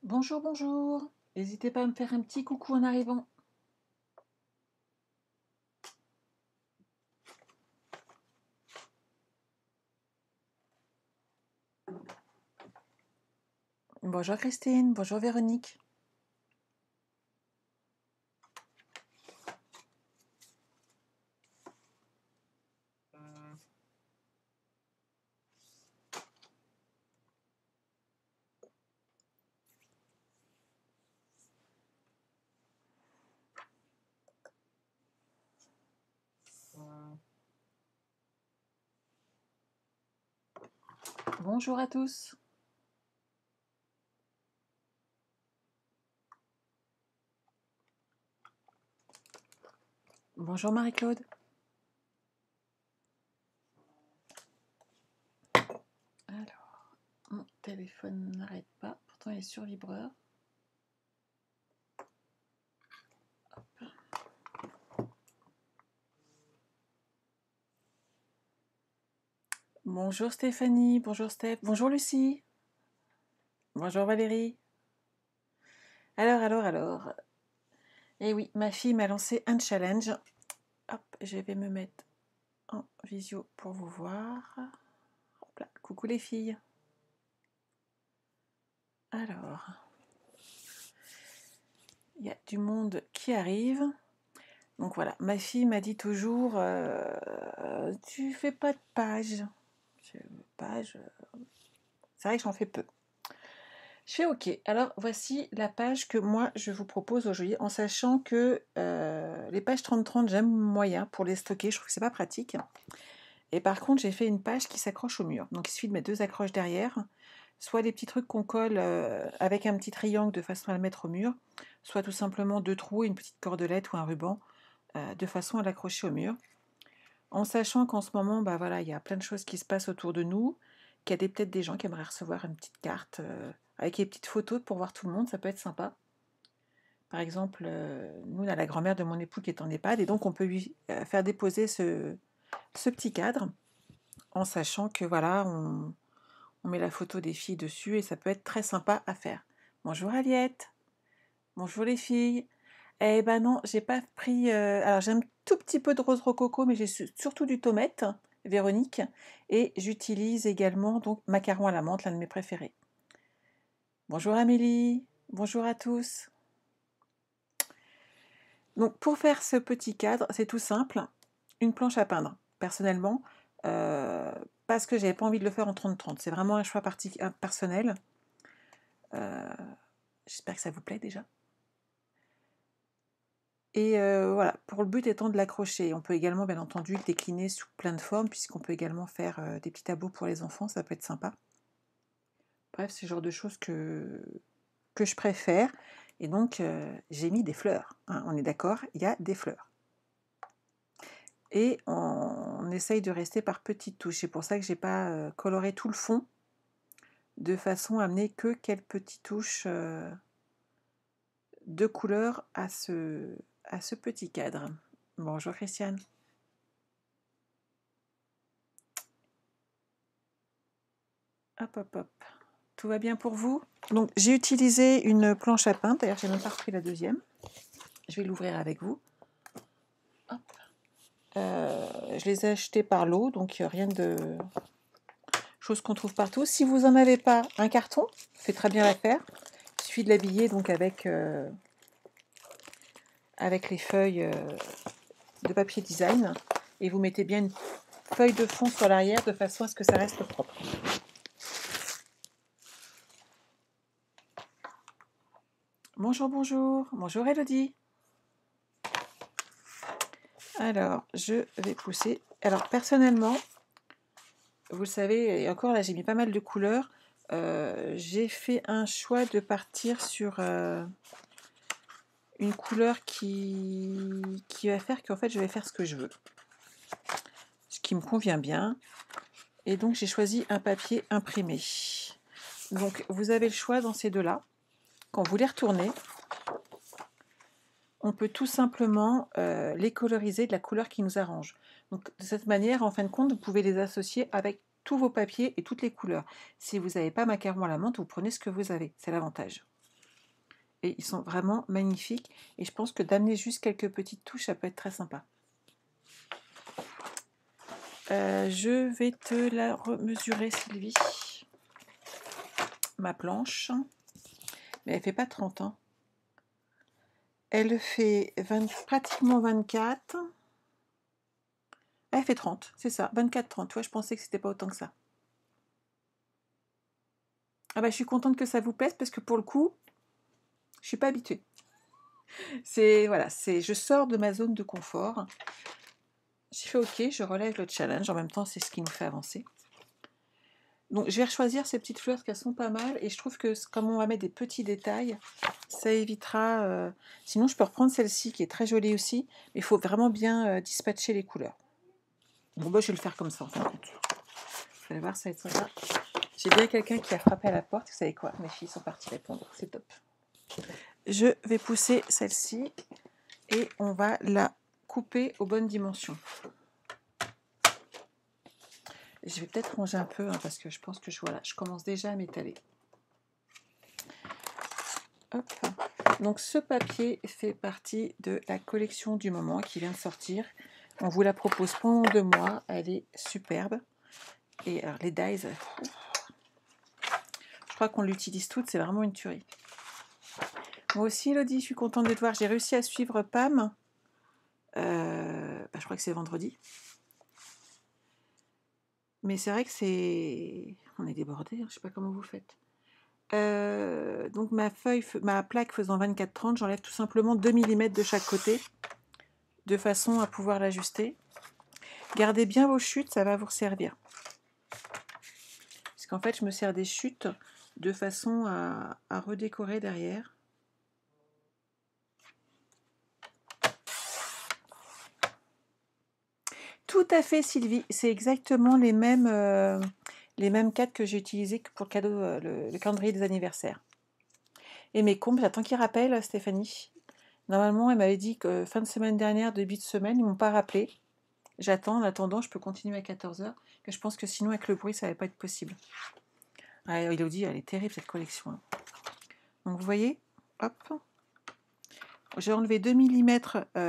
Bonjour, bonjour. N'hésitez pas à me faire un petit coucou en arrivant. Bonjour Christine, bonjour Véronique. Bonjour à tous. Bonjour Marie-Claude. Alors, mon téléphone n'arrête pas, pourtant il est sur vibreur. Bonjour Stéphanie, bonjour Steph, bonjour Lucie, bonjour Valérie. Alors. Eh oui, ma fille m'a lancé un challenge. Hop, je vais me mettre en visio pour vous voir. Hop là, coucou les filles. Alors, il y a du monde qui arrive. Donc voilà, ma fille m'a dit toujours tu fais pas de page. C'est vrai que j'en fais peu. Je fais OK. Alors voici la page que moi je vous propose aujourd'hui, en sachant que les pages 30-30, j'aime moyen pour les stocker, je trouve que c'est pas pratique. Et par contre, j'ai fait une page qui s'accroche au mur. Donc il suffit de mettre 2 accroches derrière, soit des petits trucs qu'on colle avec un petit triangle de façon à le mettre au mur, soit tout simplement 2 trous, une petite cordelette ou un ruban de façon à l'accrocher au mur. En sachant qu'en ce moment, bah voilà, il y a plein de choses qui se passent autour de nous, qu'il y a peut-être des gens qui aimeraient recevoir une petite carte avec des petites photos pour voir tout le monde, ça peut être sympa. Par exemple, nous, on a la grand-mère de mon époux qui est en EHPAD, et donc on peut lui faire déposer ce petit cadre, en sachant que voilà, on met la photo des filles dessus, et ça peut être très sympa à faire. Bonjour Aliette, bonjour les filles. Eh ben non, j'ai pas pris. Alors j'ai un tout petit peu de rose rococo, mais j'ai surtout du tomate, Véronique, et j'utilise également donc macaron à la menthe, l'un de mes préférés. Bonjour Amélie, bonjour à tous. Donc pour faire ce petit cadre, c'est tout simple, une planche à peindre. Personnellement, parce que j'avais pas envie de le faire en 30-30. C'est vraiment un choix personnel. J'espère que ça vous plaît déjà. Et voilà, pour le but étant de l'accrocher. On peut également, bien entendu, le décliner sous plein de formes, puisqu'on peut également faire des petits tableaux pour les enfants, ça peut être sympa. Bref, c'est le genre de choses que je préfère. Et donc, j'ai mis des fleurs, hein, on est d'accord, il y a des fleurs. Et on essaye de rester par petites touches. C'est pour ça que j'ai pas coloré tout le fond, de façon à amener que quelques petites touches de couleur à ce petit cadre. Bonjour Christiane. Hop. Tout va bien pour vous? Donc j'ai utilisé une planche à peindre, d'ailleurs j'ai même pas repris la deuxième. Je vais l'ouvrir avec vous. Hop. Je les ai achetés par lot, donc rien de choses qu'on trouve partout. Si vous n'en avez pas, un carton fait très bien l'affaire. Il suffit de l'habiller donc avec les feuilles de papier design, et vous mettez bien une feuille de fond sur l'arrière de façon à ce que ça reste propre. Bonjour Elodie. Alors, je vais pousser. Alors, personnellement, vous le savez, et encore là, j'ai mis pas mal de couleurs. J'ai fait un choix de partir sur une couleur qui va faire qu'en fait je vais faire ce que je veux, ce qui me convient bien. Et donc j'ai choisi un papier imprimé. Donc vous avez le choix dans ces deux-là. Quand vous les retournez, on peut tout simplement les coloriser de la couleur qui nous arrange. Donc de cette manière, en fin de compte, vous pouvez les associer avec tous vos papiers et toutes les couleurs. Si vous n'avez pas macaron à la menthe, vous prenez ce que vous avez, c'est l'avantage. Et ils sont vraiment magnifiques, et je pense que d'amener juste quelques petites touches, ça peut être très sympa. Je vais te la remesurer, Sylvie, ma planche, mais elle fait pas 30 ans. Elle fait pratiquement 24. Elle fait 30, c'est ça, 24-30. Tu vois, je pensais que c'était pas autant que ça. Ah bah, je suis contente que ça vous plaise parce que pour le coup, je suis pas habituée. Voilà, je sors de ma zone de confort. J'ai fait OK, je relève le challenge. En même temps, c'est ce qui nous fait avancer. Donc, je vais choisir ces petites fleurs parce qu'elles sont pas mal. Et je trouve que comme on va mettre des petits détails, ça évitera... Sinon, je peux reprendre celle-ci qui est très jolie aussi. Mais il faut vraiment bien dispatcher les couleurs. Bon, bah, je vais le faire comme ça en fin de compte. Vous allez voir, ça va être sympa. J'ai bien quelqu'un qui a frappé à la porte. Vous savez quoi? Mes filles sont parties répondre. C'est top. Je vais pousser celle-ci et on va la couper aux bonnes dimensions. Je vais peut-être ranger un peu parce que je pense que je commence déjà à m'étaler. Hop. Donc ce papier fait partie de la collection du moment qui vient de sortir. On vous la propose pendant 2 mois. Elle est superbe. Et alors les dies, je crois qu'on l'utilise toutes. C'est vraiment une tuerie. Moi aussi, Elodie, je suis contente de te voir. J'ai réussi à suivre Pam. Je crois que c'est vendredi. Mais c'est vrai que on est débordé, je ne sais pas comment vous faites. Donc ma plaque faisant 24-30, j'enlève tout simplement 2 mm de chaque côté, de façon à pouvoir l'ajuster. Gardez bien vos chutes, ça va vous servir. Parce qu'en fait, je me sers des chutes de façon à redécorer derrière. Tout à fait, Sylvie. C'est exactement les mêmes cadres que j'ai utilisés pour le cadeau, le calendrier des anniversaires. Et mes comptes, j'attends qu'ils rappellent, Stéphanie. Normalement, elle m'avait dit que fin de semaine dernière, début de semaine, ils ne m'ont pas rappelé. J'attends, en attendant, je peux continuer à 14h. Que je pense que sinon, avec le bruit, ça ne va pas être possible. Ah, Elodie, elle est terrible, cette collection. Hein. Donc, vous voyez, hop. J'ai enlevé 2 mm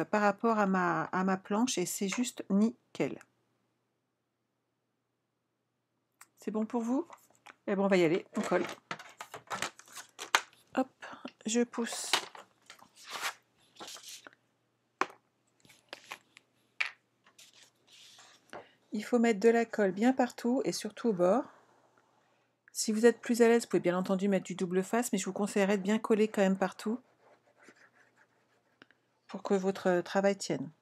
par rapport à ma planche et c'est juste nickel. C'est bon pour vous? Eh bien, on va y aller, on colle. Hop, je pousse. Il faut mettre de la colle bien partout et surtout au bord. Si vous êtes plus à l'aise, vous pouvez bien entendu mettre du double face, mais je vous conseillerais de bien coller quand même partout pour que votre travail tienne.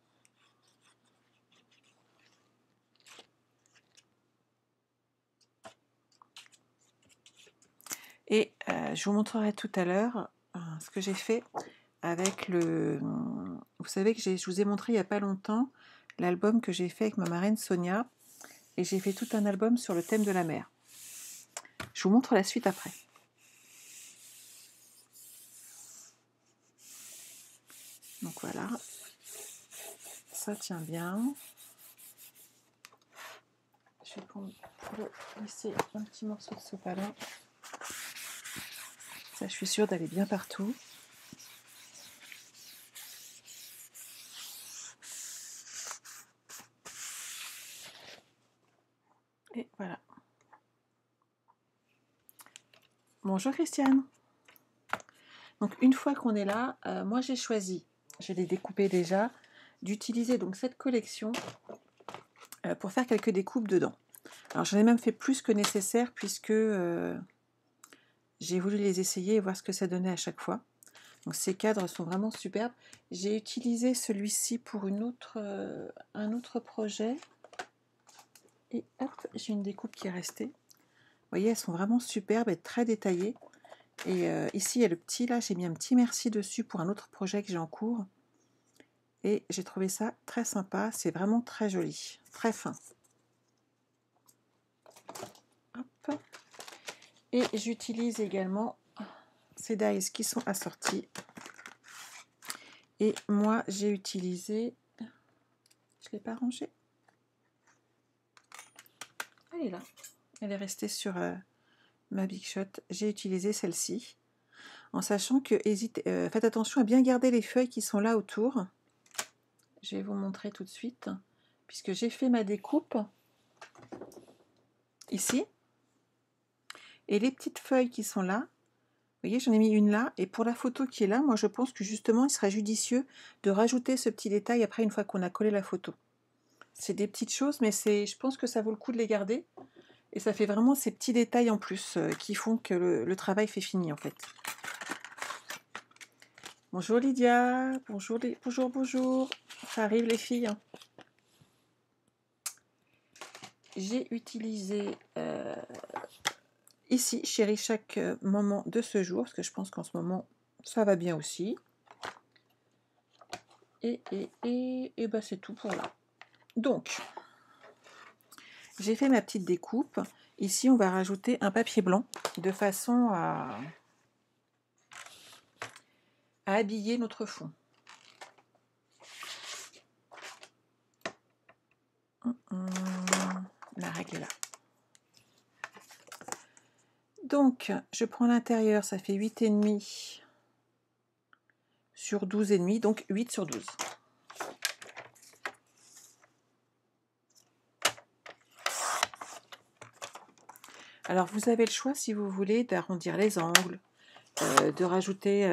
Et je vous montrerai tout à l'heure ce que j'ai fait avec le... Vous savez que je vous ai montré il n'y a pas longtemps l'album que j'ai fait avec ma marraine Sonia. Et j'ai fait tout un album sur le thème de la mer. Je vous montre la suite après. Donc voilà. Ça tient bien. Je vais laisser un petit morceau de sopalin. Ça, je suis sûre d'aller bien partout. Et voilà. Bonjour Christiane. Donc une fois qu'on est là, moi j'ai choisi, je l'ai découpé déjà, d'utiliser donc cette collection pour faire quelques découpes dedans. Alors j'en ai même fait plus que nécessaire puisque j'ai voulu les essayer et voir ce que ça donnait à chaque fois. Donc ces cadres sont vraiment superbes. J'ai utilisé celui-ci pour un autre projet. Et hop, j'ai une découpe qui est restée. Vous voyez, elles sont vraiment superbes et très détaillées. Et ici, il y a le petit, là, j'ai mis un petit merci dessus pour un autre projet que j'ai en cours. Et j'ai trouvé ça très sympa, c'est vraiment très joli, très fin. Hop. Et j'utilise également ces dies qui sont assortis. Et moi, j'ai utilisé... Je ne l'ai pas rangée. Elle est là. Elle est restée sur ma Big Shot. J'ai utilisé celle-ci. En sachant que faites attention à bien garder les feuilles qui sont là autour. Je vais vous montrer tout de suite. Puisque j'ai fait ma découpe ici. Et les petites feuilles qui sont là, vous voyez, j'en ai mis une là. Et pour la photo qui est là, moi je pense que justement, il serait judicieux de rajouter ce petit détail après une fois qu'on a collé la photo. C'est des petites choses, mais je pense que ça vaut le coup de les garder. Et ça fait vraiment ces petits détails en plus qui font que le travail fait fini en fait. Bonjour Lydia, bonjour, bonjour. Ça arrive les filles. Hein. J'ai utilisé ici, chérie, chaque moment de ce jour, parce que je pense qu'en ce moment, ça va bien aussi. Et ben c'est tout pour là. Donc, j'ai fait ma petite découpe. Ici, on va rajouter un papier blanc de façon à habiller notre fond. La règle est là. Donc, je prends l'intérieur, ça fait 8,5 sur 12,5, donc 8 sur 12. Alors, vous avez le choix, si vous voulez, d'arrondir les angles, de rajouter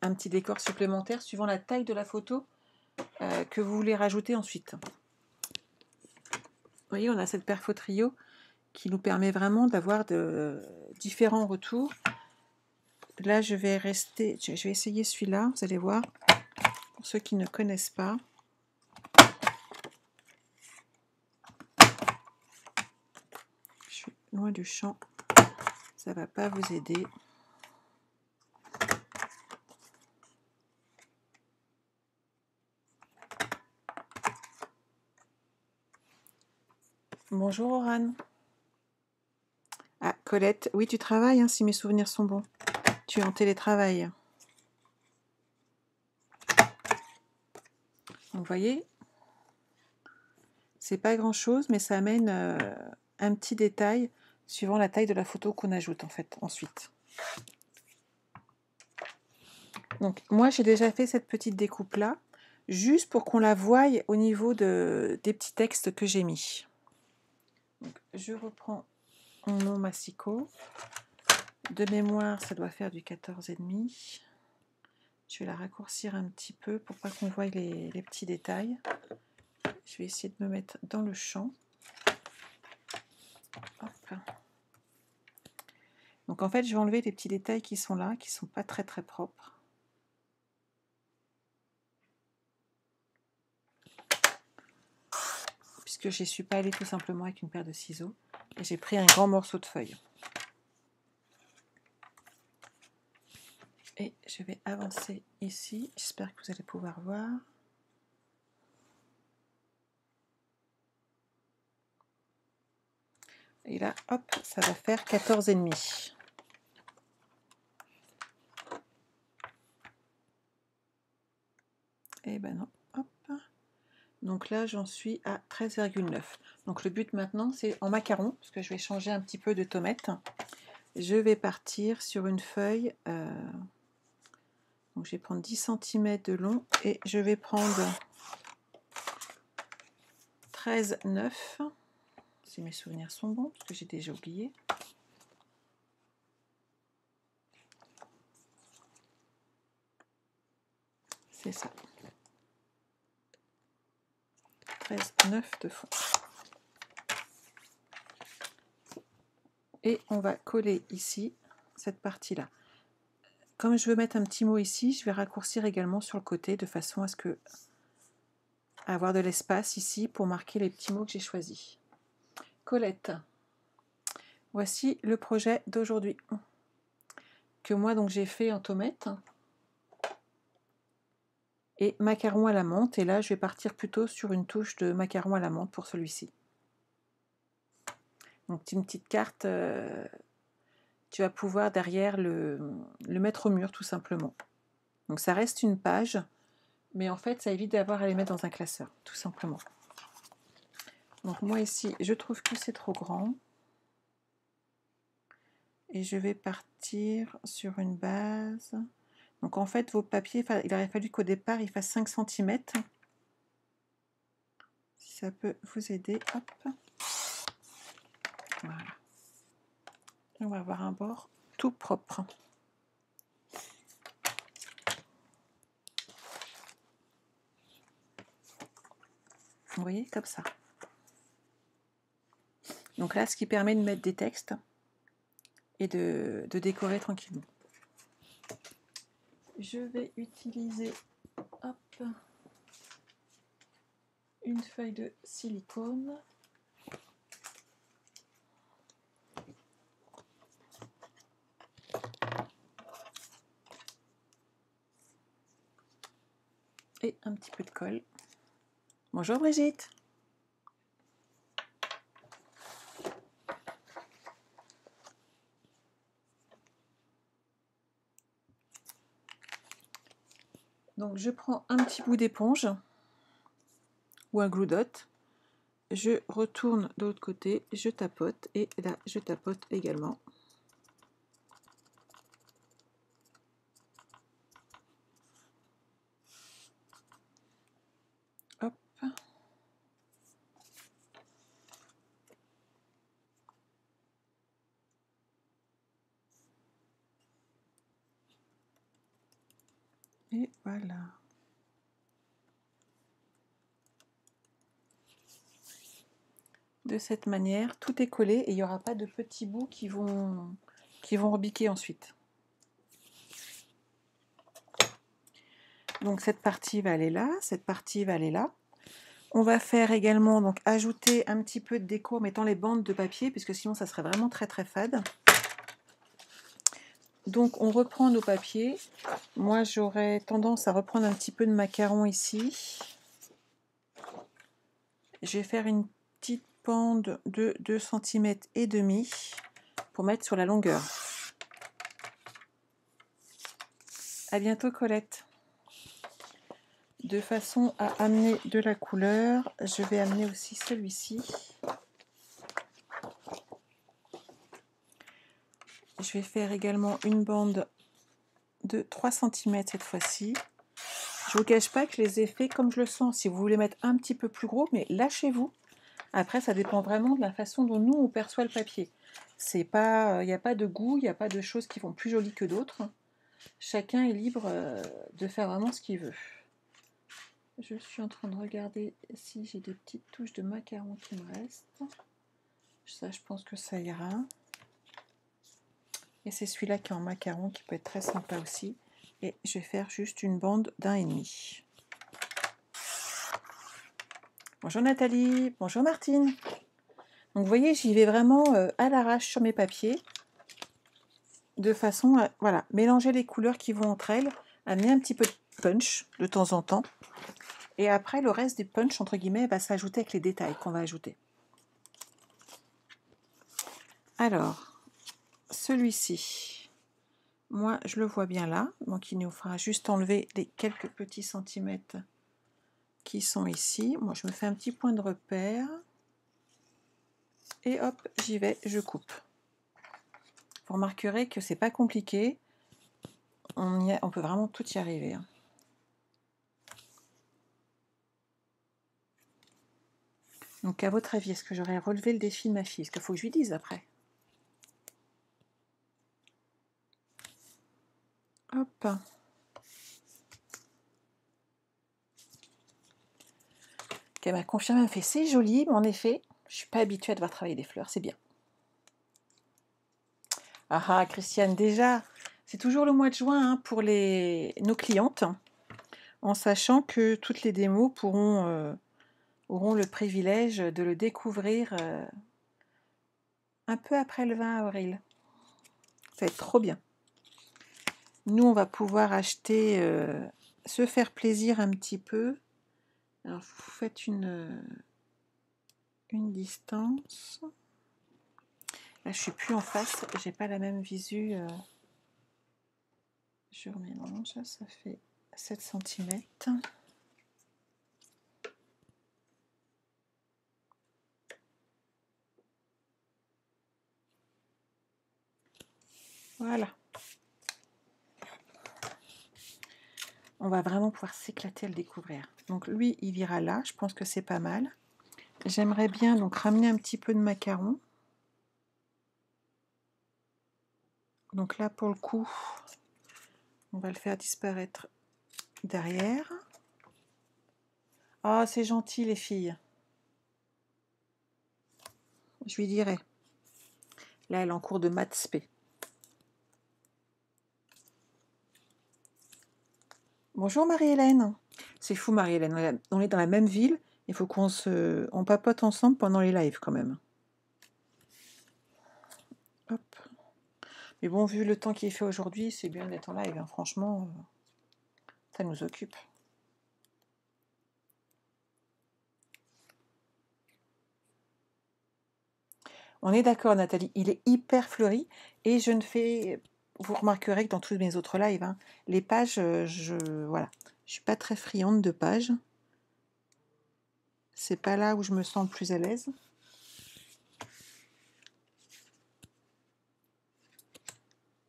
un petit décor supplémentaire suivant la taille de la photo que vous voulez rajouter ensuite. Vous voyez, on a cette perfo trio qui nous permet vraiment d'avoir de différents retours. Là, je vais essayer celui-là, vous allez voir, pour ceux qui ne connaissent pas. Je suis loin du champ, ça ne va pas vous aider. Bonjour Oran. Ah, Colette, oui, tu travailles, hein, si mes souvenirs sont bons. Tu es en télétravail. Donc, vous voyez, c'est pas grand-chose, mais ça amène un petit détail suivant la taille de la photo qu'on ajoute, en fait, ensuite. Donc, moi, j'ai déjà fait cette petite découpe-là, juste pour qu'on la voie au niveau des petits textes que j'ai mis. Donc, je reprends mon massicot. De mémoire, ça doit faire du 14,5. Je vais la raccourcir un petit peu pour pas qu'on voie les petits détails. Je vais essayer de me mettre dans le champ. Hop. Donc en fait, je vais enlever les petits détails qui sont là, qui sont pas très très propres. Puisque je suis pas allée tout simplement avec une paire de ciseaux. Et j'ai pris un grand morceau de feuille. Et je vais avancer ici. J'espère que vous allez pouvoir voir. Et là, hop, ça va faire 14,5. Et ben non, hop. Donc là, j'en suis à 13,9. Donc le but maintenant, c'est en macaron, parce que je vais changer un petit peu de tomate. Je vais partir sur une feuille. Donc je vais prendre 10 cm de long et je vais prendre 13,9. Si mes souvenirs sont bons, parce que j'ai déjà oublié. C'est ça. 13,9 de fond. Et on va coller ici cette partie-là. Comme je veux mettre un petit mot ici, je vais raccourcir également sur le côté de façon à avoir de l'espace ici pour marquer les petits mots que j'ai choisis. Colette, voici le projet d'aujourd'hui. que moi donc j'ai fait en tomate et macaron à la menthe. Et là, je vais partir plutôt sur une touche de macaron à la menthe pour celui-ci. Donc une petite carte, tu vas pouvoir derrière le mettre au mur tout simplement. Donc ça reste une page, mais en fait ça évite d'avoir à les mettre dans un classeur, tout simplement. Donc moi ici, je trouve que c'est trop grand. Et je vais partir sur une base. Donc en fait, vos papiers, il aurait fallu qu'au départ, il fasse 5 cm. Si ça peut vous aider, hop. Voilà. Et on va avoir un bord tout propre. Vous voyez, comme ça. Donc là, ce qui permet de mettre des textes et de décorer tranquillement. Je vais utiliser hop, une feuille de silicone. Et un petit peu de colle. Bonjour Brigitte. Donc je prends un petit bout d'éponge ou un glue dot, je retourne de l'autre côté, je tapote et là je tapote également. Hop. Et voilà. De cette manière, tout est collé et il n'y aura pas de petits bouts qui vont rebiquer ensuite. Donc cette partie va aller là, cette partie va aller là. On va faire également donc ajouter un petit peu de déco en mettant les bandes de papier, puisque sinon ça serait vraiment très très fade. Donc on reprend nos papiers. Moi j'aurais tendance à reprendre un petit peu de macaron ici. Je vais faire une petite bande de 2,5 cm pour mettre sur la longueur. À bientôt Colette. De façon à amener de la couleur, je vais amener aussi celui-ci. Je vais faire également une bande de 3 cm cette fois-ci. Je ne vous cache pas que les effets, comme je le sens, si vous voulez mettre un petit peu plus gros, mais lâchez-vous. Après, ça dépend vraiment de la façon dont nous, on perçoit le papier. C'est pas, il n'y a pas de goût, il n'y a pas de choses qui vont plus jolies que d'autres. Chacun est libre de faire vraiment ce qu'il veut. Je suis en train de regarder si j'ai des petites touches de macaron qui me restent. Ça, je pense que ça ira. Et c'est celui-là qui est en macaron qui peut être très sympa aussi. Et je vais faire juste une bande d'1,5. Bonjour Nathalie, bonjour Martine. Donc vous voyez, j'y vais vraiment à l'arrache sur mes papiers. De façon à voilà, mélanger les couleurs qui vont entre elles, amener un petit peu de punch de temps en temps. Et après, le reste des punch, entre guillemets, va s'ajouter avec les détails qu'on va ajouter. Alors, celui-ci, moi, je le vois bien là. Donc, il nous fera juste enlever les quelques petits centimètres qui sont ici. Moi, je me fais un petit point de repère. Et hop, j'y vais, je coupe. Vous remarquerez que c'est pas compliqué. On peut vraiment tout y arriver. Donc, à votre avis, est-ce que j'aurais relevé le défi de ma fille? Est-ce qu'il faut que je lui dise après? Hop. Elle m'a confirmé, elle m'a fait c'est joli, mais en effet, je ne suis pas habituée à devoir travailler des fleurs, c'est bien. Ah ah, Christiane, déjà, c'est toujours le mois de juin hein, pour nos clientes, en sachant que toutes les démos auront le privilège de le découvrir un peu après le 20 avril. Ça va être trop bien. Nous, on va pouvoir acheter, se faire plaisir un petit peu. Alors, vous faites une distance. Là, je suis plus en face, j'ai pas la même visu. Je remélange, ça fait 7 cm. Voilà. On va vraiment pouvoir s'éclater à le découvrir. Donc lui, il ira là, je pense que c'est pas mal. J'aimerais bien donc ramener un petit peu de macaron. Donc là, pour le coup, on va le faire disparaître derrière. Ah, c'est gentil les filles. Je lui dirai. Là, elle est en cours de maths spé. Bonjour Marie-Hélène. C'est fou Marie-Hélène, on est dans la même ville. Il faut on papote ensemble pendant les lives quand même. Hop. Mais bon, vu le temps qu'il fait aujourd'hui, c'est bien d'être en live. Hein. Franchement, ça nous occupe. On est d'accord, Nathalie. Il est hyper fleuri et je ne fais. Vous remarquerez que dans tous mes autres lives, hein, les pages, voilà, je suis pas très friande de pages. C'est pas là où je me sens le plus à l'aise.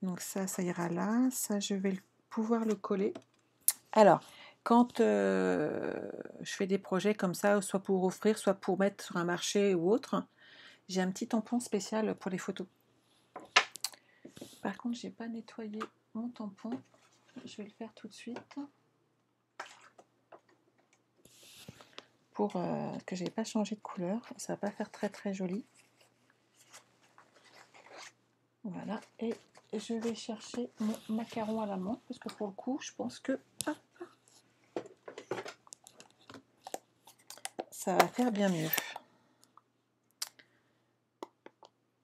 Donc ça ira là. Ça, je vais pouvoir le coller. Alors, quand je fais des projets comme ça, soit pour offrir, soit pour mettre sur un marché ou autre, j'ai un petit tampon spécial pour les photos. Par contre, j'ai pas nettoyé mon tampon. Je vais le faire tout de suite. Pour que j'ai pas changé de couleur. Ça va pas faire très très joli. Voilà. Et je vais chercher mon macaron à la menthe parce que pour le coup, je pense que ça va faire bien mieux.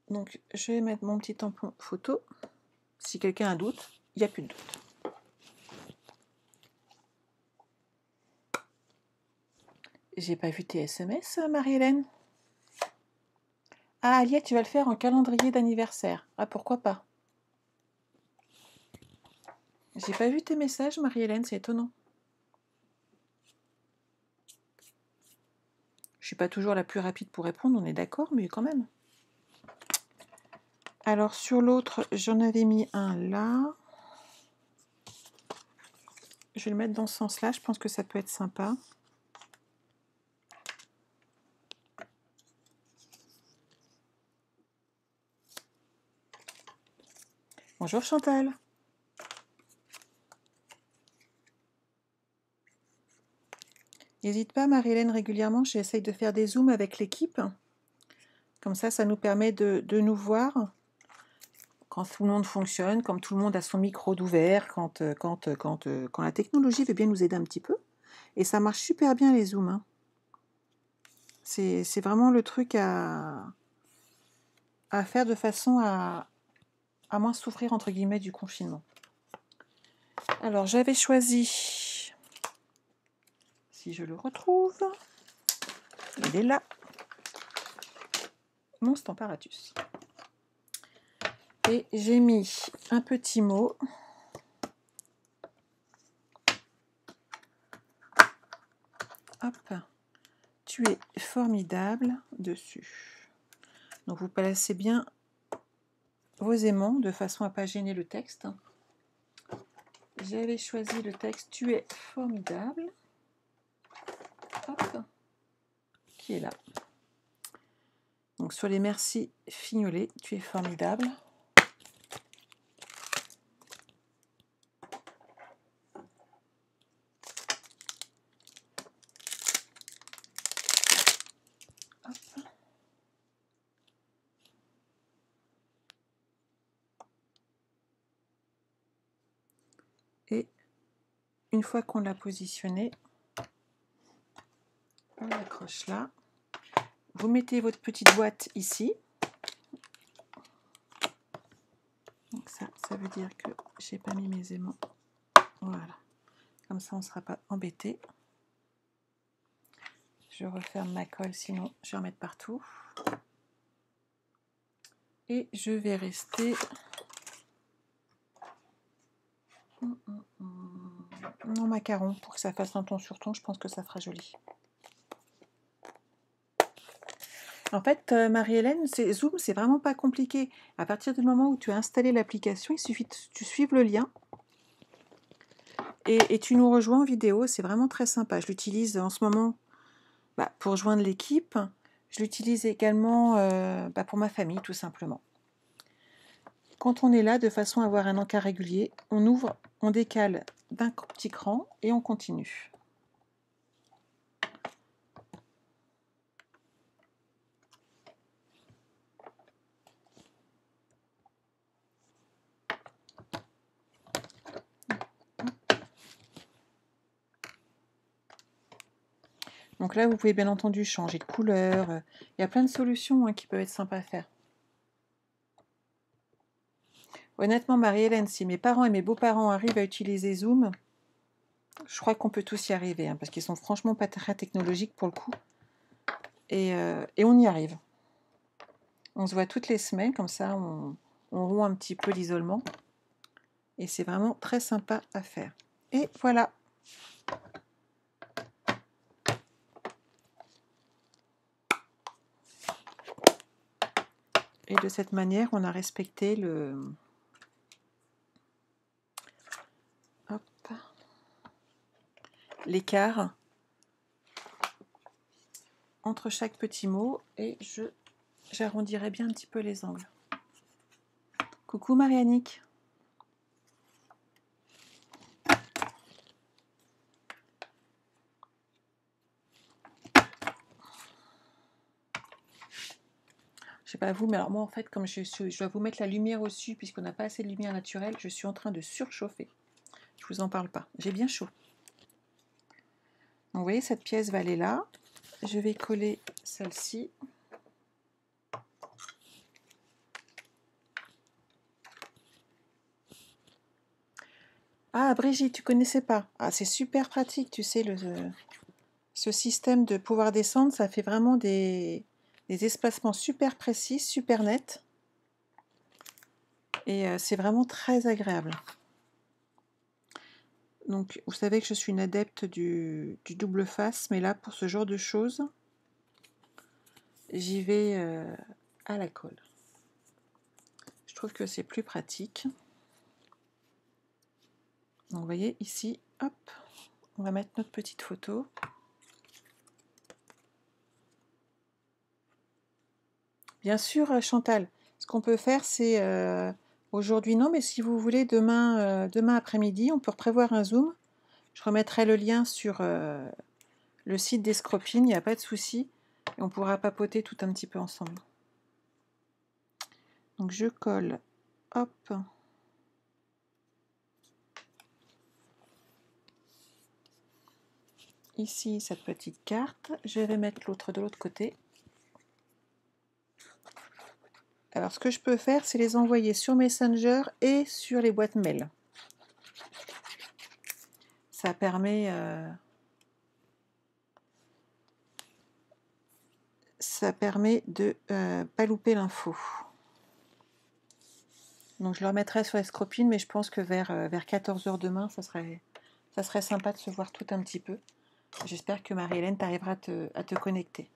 Donc, je vais mettre mon petit tampon photo. Si quelqu'un a un doute, il n'y a plus de doute. J'ai pas vu tes SMS, Marie-Hélène. Ah, Aliette, tu vas le faire en calendrier d'anniversaire. Ah, pourquoi pas? J'ai pas vu tes messages, Marie-Hélène, c'est étonnant. Je suis pas toujours la plus rapide pour répondre, on est d'accord, mais quand même. Alors, sur l'autre, j'en avais mis un là. Je vais le mettre dans ce sens-là, je pense que ça peut être sympa. Bonjour Chantal. N'hésite pas Marie-Hélène, régulièrement, j'essaye de faire des zooms avec l'équipe. Comme ça nous permet de nous voir quand tout le monde fonctionne, quand tout le monde a son micro d'ouvert, quand la technologie veut bien nous aider un petit peu. Et ça marche super bien les zooms. Hein. C'est vraiment le truc à faire de façon à moins souffrir entre guillemets du confinement. Alors j'avais choisi, si je le retrouve, il est là, mon Stamparatus. Et j'ai mis un petit mot. Hop, tu es formidable dessus. Donc vous placez bien vos aimants de façon à ne pas gêner le texte. J'avais choisi le texte tu es formidable. Hop, qui est là. Donc sur les merci fignolés, tu es formidable. Hop. Et une fois qu'on l'a positionné, on l'accroche là. Vous mettez votre petite boîte ici. Donc ça veut dire que j'ai pas mis mes aimants. Voilà. Comme ça, on ne sera pas embêté. Je referme ma colle, sinon je vais en mettre partout. Et je vais rester... Non, macaron, pour que ça fasse un ton sur ton, je pense que ça fera joli. En fait, Marie-Hélène, Zoom, c'est vraiment pas compliqué. À partir du moment où tu as installé l'application, il suffit que tu suives le lien et tu nous rejoins en vidéo. C'est vraiment très sympa. Je l'utilise en ce moment pour joindre l'équipe. Je l'utilise également pour ma famille, tout simplement. Quand on est là, de façon à avoir un encart régulier, on ouvre, on décale d'un petit cran et on continue. Donc là, vous pouvez bien entendu changer de couleur. Il y a plein de solutions qui peuvent être sympas à faire. Honnêtement, Marie-Hélène, si mes parents et mes beaux-parents arrivent à utiliser Zoom, je crois qu'on peut tous y arriver, parce qu'ils sont franchement pas très technologiques pour le coup. Et on y arrive. On se voit toutes les semaines, comme ça on rompt un petit peu l'isolement. Et c'est vraiment très sympa à faire. Et voilà. Et de cette manière, on a respecté l'écart entre chaque petit mot et j'arrondirai bien un petit peu les angles. Coucou Marie-Annick. Je sais pas vous, mais alors moi en fait, comme je dois vous mettre la lumière au-dessus, puisqu'on n'a pas assez de lumière naturelle, je suis en train de surchauffer. Je vous en parle pas. J'ai bien chaud. Donc vous voyez, cette pièce va aller là. Je vais coller celle-ci. Ah Brigitte, tu connaissais pas. Ah, c'est super pratique, tu sais, ce système de pouvoir descendre, ça fait vraiment des espacements super précis, super nets. Et c'est vraiment très agréable. Donc, vous savez que je suis une adepte du double face, mais là, pour ce genre de choses, j'y vais à la colle. Je trouve que c'est plus pratique. Donc, vous voyez, ici, hop, on va mettre notre petite photo. Bien sûr, Chantal, ce qu'on peut faire, c'est... aujourd'hui, non, mais si vous voulez, demain après-midi, on peut prévoir un Zoom. Je remettrai le lien sur le site d'Escropine, il n'y a pas de souci. Et on pourra papoter tout un petit peu ensemble. Donc je colle, hop. Ici, cette petite carte. Je vais mettre l'autre de l'autre côté. Alors, ce que je peux faire, c'est les envoyer sur Messenger et sur les boîtes mail. Ça permet... de pas louper l'info. Donc je le remettrai sur Escropine, mais je pense que vers 14h demain, ça serait sympa de se voir tout un petit peu. J'espère que Marie-Hélène t'arrivera à te connecter.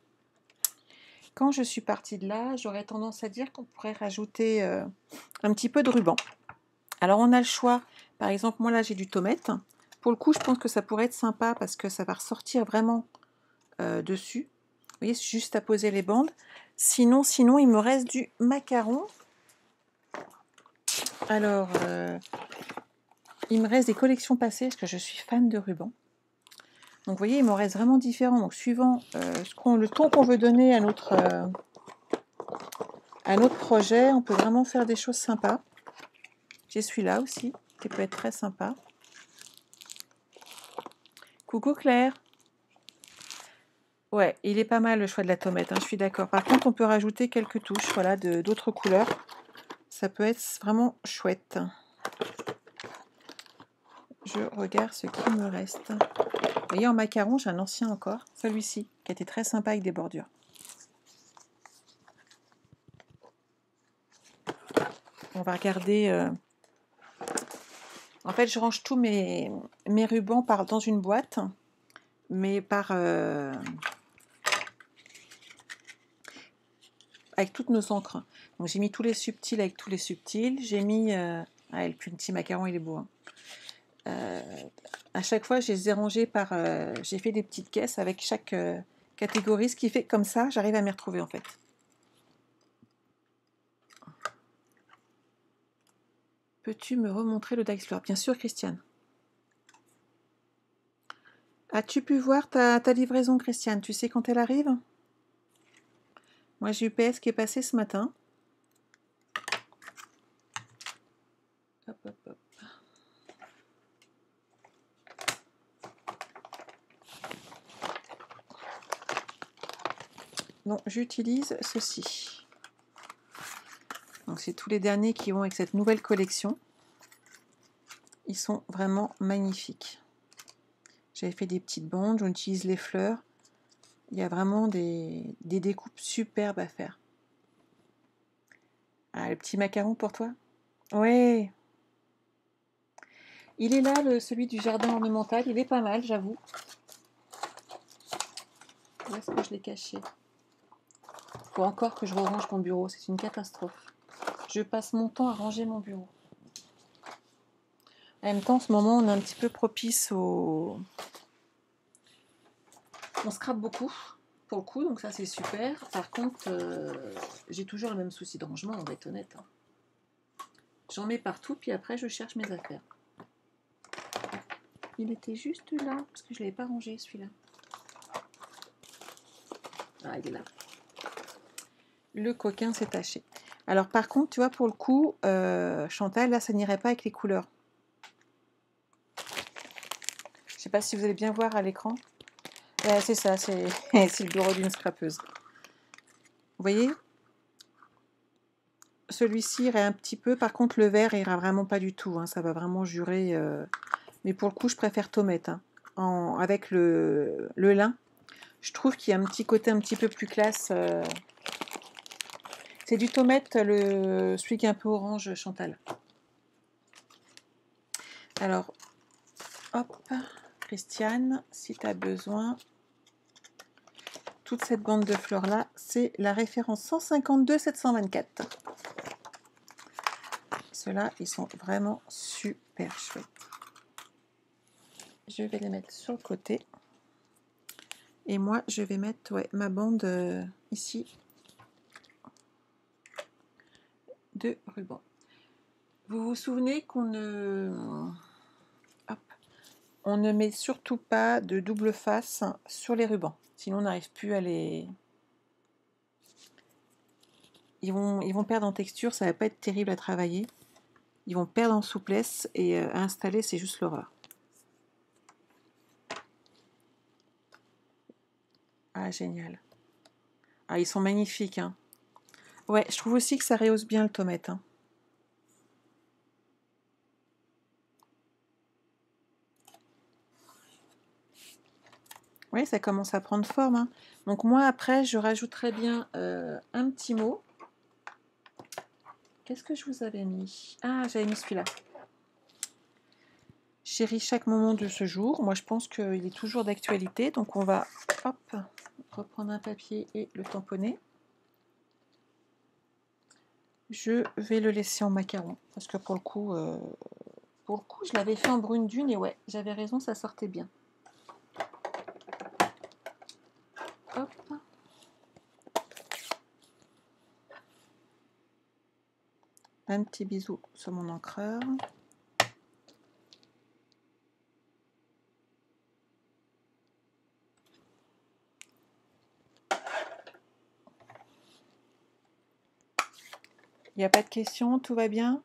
Quand je suis partie de là, j'aurais tendance à dire qu'on pourrait rajouter un petit peu de ruban. Alors on a le choix, par exemple moi là j'ai du tomate. Pour le coup je pense que ça pourrait être sympa parce que ça va ressortir vraiment dessus. Vous voyez, c'est juste à poser les bandes. Sinon il me reste du macaron. Alors, il me reste des collections passées parce que je suis fan de ruban. Donc, vous voyez, il m'en reste vraiment différents. Donc, suivant le ton qu'on veut donner à notre projet, on peut vraiment faire des choses sympas. J'ai celui-là aussi, qui peut être très sympa. Coucou Claire. Ouais, il est pas mal le choix de la tomate, je suis d'accord. Par contre, on peut rajouter quelques touches, voilà, d'autres couleurs. Ça peut être vraiment chouette. Je regarde ce qui me reste. Vous voyez, en macaron, j'ai un ancien encore, celui-ci, qui a été très sympa avec des bordures. On va regarder. En fait, je range tous mes rubans dans une boîte, mais avec toutes nos encres. Donc j'ai mis tous les subtils avec tous les subtils. J'ai mis... le petit macaron, il est beau. Hein. À chaque fois, je les ai rangés par... j'ai fait des petites caisses avec chaque catégorie, ce qui fait comme ça, j'arrive à m'y retrouver en fait. Peux-tu me remontrer le Dixlor? Bien sûr, Christiane. As-tu pu voir ta livraison, Christiane? Tu sais quand elle arrive? Moi, j'ai UPS qui est passé ce matin. Hop, hop, hop. Non, j'utilise ceci. Donc, c'est tous les derniers qui vont avec cette nouvelle collection. Ils sont vraiment magnifiques. J'avais fait des petites bandes, j'utilise les fleurs. Il y a vraiment des découpes superbes à faire. Ah, le petit macaron pour toi? Ouais. Il est là, celui du jardin ornemental. Il est pas mal, j'avoue. Où est-ce que je l'ai caché? Faut encore que je range mon bureau. C'est une catastrophe. Je passe mon temps à ranger mon bureau. En même temps, en ce moment, on est un petit peu propice au... On scrape beaucoup, pour le coup, donc ça, c'est super. Par contre, j'ai toujours le même souci de rangement, on va être honnête. Hein. J'en mets partout, puis après, je cherche mes affaires. Il était juste là, parce que je ne l'avais pas rangé, celui-là. Ah, il est là. Le coquin s'est taché. Alors, par contre, tu vois, pour le coup, Chantal, là, ça n'irait pas avec les couleurs. Je ne sais pas si vous allez bien voir à l'écran. C'est ça, c'est le bureau d'une scrapeuse. Vous voyez? Celui-ci irait un petit peu, par contre le vert ira vraiment pas du tout, hein, ça va vraiment jurer. Mais pour le coup, je préfère Tomette. Hein, avec le lin, je trouve qu'il y a un petit côté un petit peu plus classe. C'est du Tomette, celui qui est un peu orange, Chantal. Alors, hop, Christiane, si tu as besoin, toute cette bande de fleurs là, c'est la référence 152 724. Ceux-là, ils sont vraiment super chouettes. Je vais les mettre sur le côté. Et moi, je vais mettre ma bande ici de ruban. Vous vous souvenez qu'on ne met surtout pas de double face sur les rubans. Sinon, on n'arrive plus à les... Ils vont perdre en texture, ça va pas être terrible à travailler. Ils vont perdre en souplesse et à installer, c'est juste l'horreur. Ah, génial. Ah, ils sont magnifiques. Hein. Ouais, je trouve aussi que ça rehausse bien le Tomette. Hein. Oui, ça commence à prendre forme. Hein. Donc moi, après, je rajouterai bien un petit mot. Qu'est-ce que je vous avais mis? Ah, j'avais mis celui-là. Chéris chaque moment de ce jour. Moi, je pense qu'il est toujours d'actualité. Donc, on va reprendre un papier et le tamponner. Je vais le laisser en macaron. Parce que pour le coup, je l'avais fait en brune dune. Et ouais, j'avais raison, ça sortait bien. Hop. Un petit bisou sur mon encreur. Il n'y a pas de questions, tout va bien?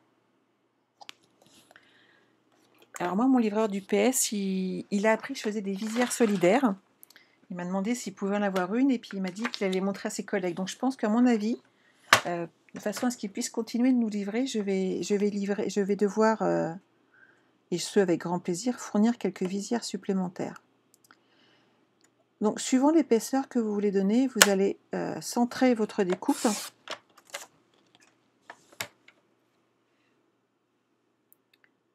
Alors moi, mon livreur du PS, il a appris que je faisais des visières solidaires. Il m'a demandé s'il pouvait en avoir une et puis il m'a dit qu'il allait montrer à ses collègues. Donc je pense qu'à mon avis, de façon à ce qu'il puisse continuer de nous livrer, je vais devoir et ce avec grand plaisir, fournir quelques visières supplémentaires. Donc suivant l'épaisseur que vous voulez donner, vous allez centrer votre découpe.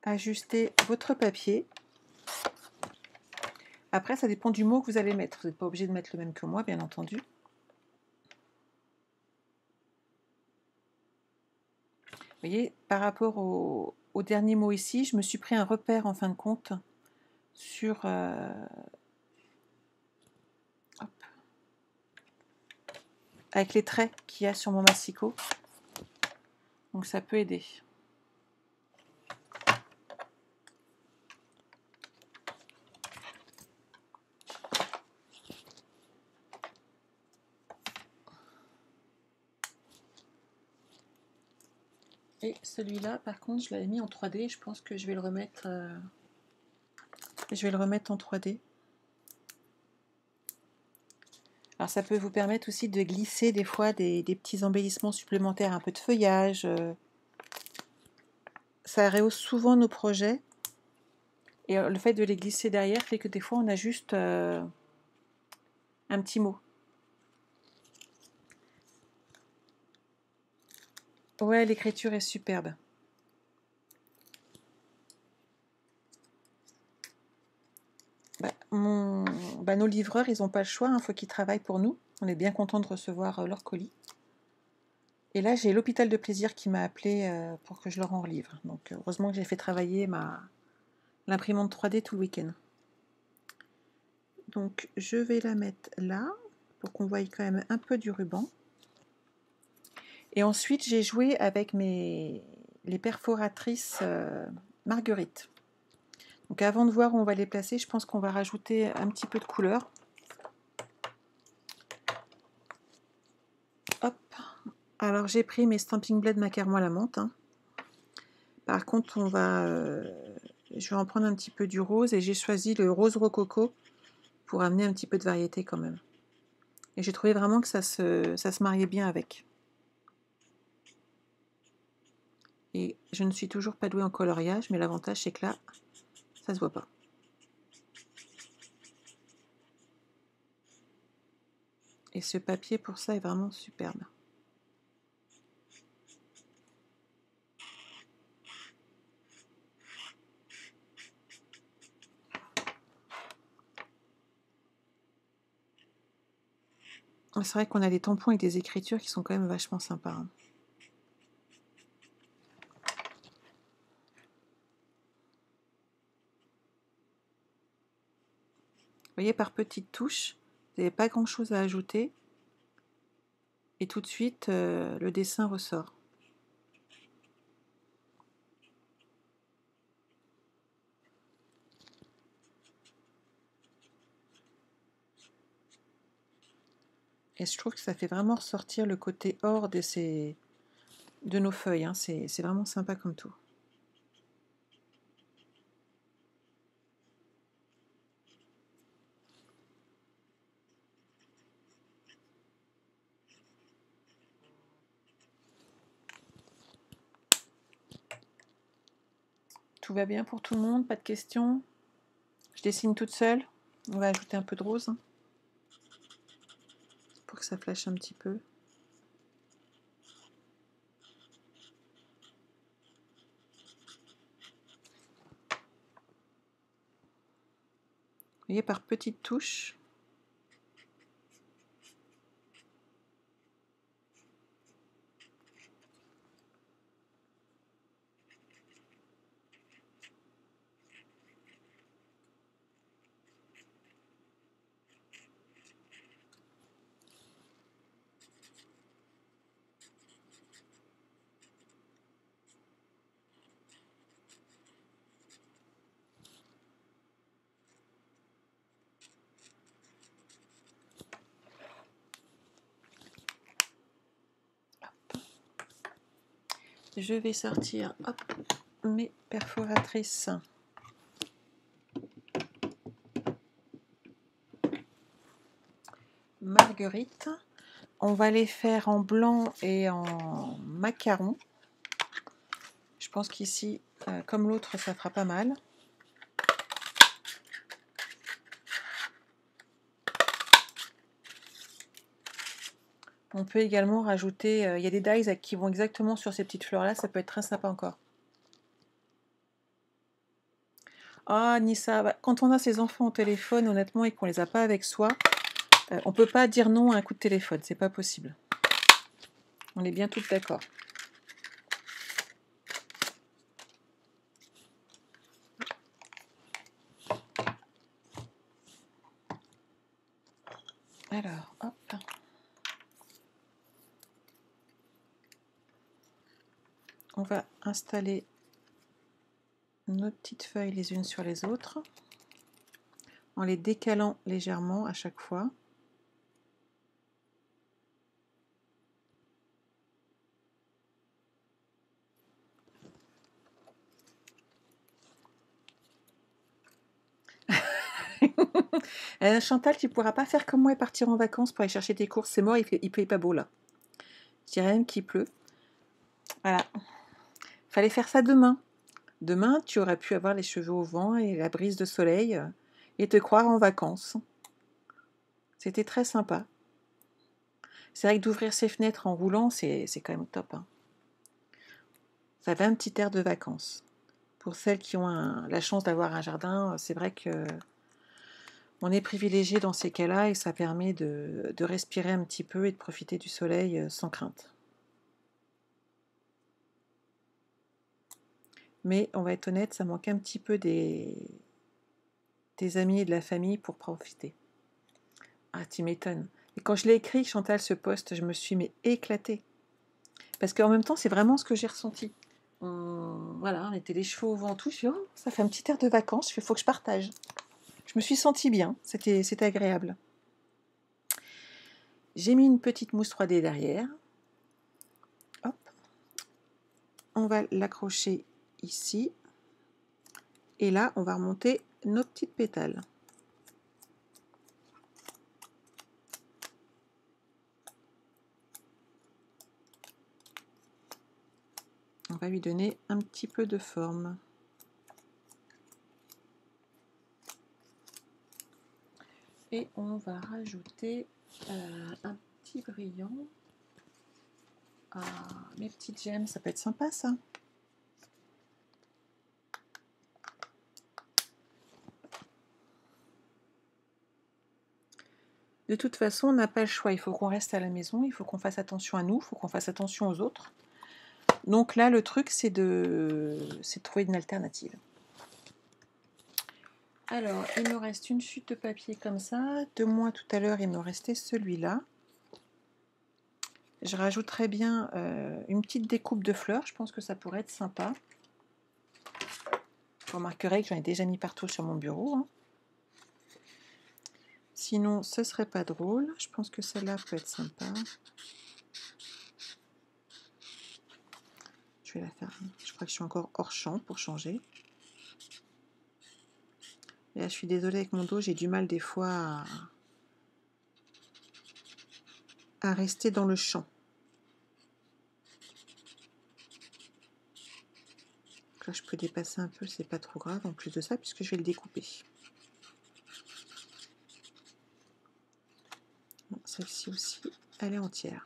Ajuster votre papier. Après, ça dépend du mot que vous allez mettre. Vous n'êtes pas obligé de mettre le même que moi, bien entendu. Vous voyez, par rapport au dernier mot ici, je me suis pris un repère en fin de compte sur... avec les traits qu'il y a sur mon massicot. Donc ça peut aider. Et celui-là, par contre, je l'avais mis en 3D. Je pense que je vais le remettre, en 3D. Alors ça peut vous permettre aussi de glisser des fois des petits embellissements supplémentaires, un peu de feuillage. Ça rehausse souvent nos projets. Et le fait de les glisser derrière fait que des fois on a juste un petit mot. Ouais, l'écriture est superbe. Nos livreurs, ils n'ont pas le choix, il faut qu'ils travaillent pour nous. On est bien content de recevoir leur colis. Et là, j'ai l'hôpital de plaisir qui m'a appelé pour que je leur en livre. Donc heureusement que j'ai fait travailler l'imprimante 3D tout le week-end. Donc je vais la mettre là, pour qu'on voie quand même un peu du ruban. Et ensuite, j'ai joué avec les perforatrices Marguerite. Donc avant de voir où on va les placer, je pense qu'on va rajouter un petit peu de couleur. Hop. Alors j'ai pris mes Stamping Blade Macaron à la menthe. Hein. Par contre, je vais en prendre un petit peu du rose et j'ai choisi le rose rococo pour amener un petit peu de variété quand même. Et j'ai trouvé vraiment que ça se mariait bien avec. Et je ne suis toujours pas douée en coloriage, mais l'avantage c'est que là, ça se voit pas. Et ce papier pour ça est vraiment superbe. C'est vrai qu'on a des tampons avec des écritures qui sont quand même vachement sympas. Hein. Vous voyez, par petites touches, vous n'avez pas grand chose à ajouter. Et tout de suite, le dessin ressort. Et je trouve que ça fait vraiment ressortir le côté or de nos feuilles. Hein. C'est vraiment sympa comme tout. Tout va bien pour tout le monde, pas de questions. Je dessine toute seule. On va ajouter un peu de rose. Hein, pour que ça flashe un petit peu. Vous voyez, par petites touches. Je vais sortir mes perforatrices. Marguerite. On va les faire en blanc et en macaron. Je pense qu'ici, Comme l'autre, ça fera pas mal. On peut également rajouter, il y a des dies qui vont exactement sur ces petites fleurs là, ça peut être très sympa encore. Ah Nissa, bah, quand on a ses enfants au téléphone honnêtement et qu'on les a pas avec soi, on peut pas dire non à un coup de téléphone, c'est pas possible. On est bien toutes d'accord. Alors, hop. On va installer nos petites feuilles les unes sur les autres, en les décalant légèrement à chaque fois. Chantal, tu pourras pas faire comme moi et partir en vacances pour aller chercher tes courses, c'est mort, il pleut pas beau là. Je dirais même qu'il pleut. Voilà. Fallait faire ça demain. Demain, tu aurais pu avoir les cheveux au vent et la brise de soleil et te croire en vacances. C'était très sympa. C'est vrai que d'ouvrir ses fenêtres en roulant, c'est quand même top. Hein. Ça fait un petit air de vacances. Pour celles qui ont la chance d'avoir un jardin, c'est vrai que on est privilégié dans ces cas-là et ça permet de respirer un petit peu et de profiter du soleil sans crainte. Mais on va être honnête, ça manque un petit peu des amis et de la famille pour profiter. Ah, tu m'étonnes. Et quand je l'ai écrit, Chantal, ce post, je me suis éclatée. Parce qu'en même temps, c'est vraiment ce que j'ai ressenti. Voilà, on était les chevaux au vent, tout. Je suis, oh, ça fait un petit air de vacances, il faut que je partage. Je me suis sentie bien, c'était agréable. J'ai mis une petite mousse 3D derrière. Hop. On va l'accrocher ici. Et là, on va remonter nos petites pétales. On va lui donner un petit peu de forme. Et on va rajouter un petit brillant. Ah, mes petites gemmes, ça peut être sympa ça. De toute façon, on n'a pas le choix. Il faut qu'on reste à la maison, il faut qu'on fasse attention à nous, il faut qu'on fasse attention aux autres. Donc là, le truc, c'est de trouver une alternative. Alors, il me reste une chute de papier comme ça. De moins tout à l'heure, il me restait celui-là. Je rajouterai bien une petite découpe de fleurs. Je pense que ça pourrait être sympa. Vous remarquerez que j'en ai déjà mis partout sur mon bureau. Hein. Sinon, ce serait pas drôle. Je pense que celle-là peut être sympa. Je vais la faire. Je crois que je suis encore hors champ pour changer. Et là, je suis désolée avec mon dos, j'ai du mal des fois à rester dans le champ. Là, je peux dépasser un peu, c'est pas trop grave en plus de ça, puisque je vais le découper. Bon, celle-ci aussi, elle est entière.